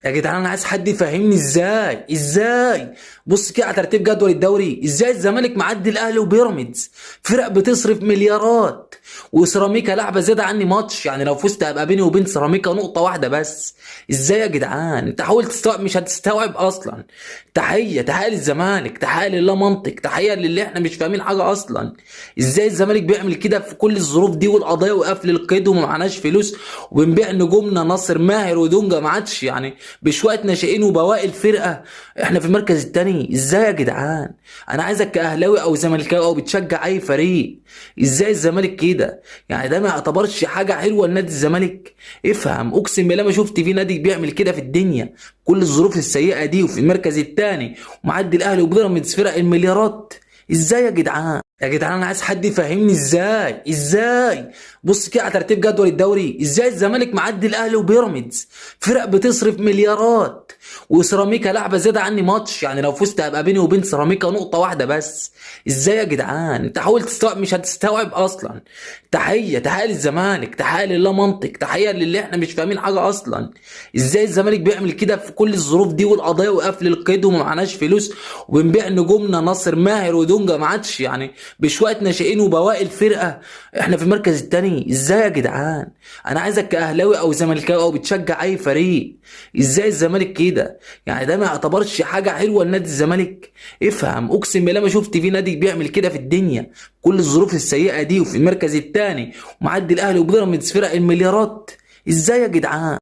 يا جدعان انا عايز حد يفهمني ازاي. بص كده على ترتيب جدول الدوري، ازاي الزمالك معدي الاهلي وبيراميدز، فرق بتصرف مليارات، وسيراميكا لعبه زياده عني ماتش، يعني لو فزت هبقى بيني وبين سيراميكا نقطه واحده بس. ازاي يا جدعان؟ انت حاول تستوعب، مش هتستوعب اصلا. تحيه للزمالك، تحيه لله منطق، تحيه للي احنا مش فاهمين حاجه اصلا. ازاي الزمالك بيعمل كده في كل الظروف دي والقضايا وقفل القيد ومعناش فلوس، وبنبيع نجومنا ناصر ماهر ودونجا ما عادش يعني بشويه ناشئين وبواقي الفرقه، احنا في المركز الثاني. ازاي يا جدعان؟ انا عايزك كاهلاوي او زملكاوي او بتشجع اي فريق، ازاي الزمالك كده؟ يعني ده ما يعتبرش حاجه حلوه لنادي الزمالك؟ افهم، اقسم بالله ما شفت في نادي بيعمل كده في الدنيا. كل الظروف السيئه دي وفي المركز الثاني ومعدي الاهلي وبيراميدز فرق المليارات. ازاي يا جدعان؟ يا جدعان انا عايز حد يفهمني ازاي. بص كده على ترتيب جدول الدوري، ازاي الزمالك معدي الاهلي وبيراميدز، فرق بتصرف مليارات، وسيراميكا لعبه زياده عني ماتش، يعني لو فزت هبقى بيني وبين سيراميكا نقطه واحده بس. ازاي يا جدعان؟ انت حاول تستوعب، مش هتستوعب اصلا. تحيه للزمالك، تحيه لله منطق، تحيه للي احنا مش فاهمين حاجه اصلا. ازاي الزمالك بيعمل كده في كل الظروف دي والقضايا وقفل القيد ومعناش فلوس، وبنبيع نجومنا ناصر ماهر ودونجا ما عادش يعني بشويه ناشئين وبواقي الفرقه، احنا في المركز الثاني. ازاي يا جدعان؟ انا عايزك كاهلاوي او زملكاوي او بتشجع اي فريق، ازاي الزمالك كده؟ يعني ده ما يعتبرش حاجه حلوه لنادي الزمالك؟ افهم، اقسم بالله ما شفت في نادي بيعمل كده في الدنيا. كل الظروف السيئه دي وفي المركز الثاني ومعدي الاهلي وبيراميدز فرق المليارات. ازاي يا جدعان؟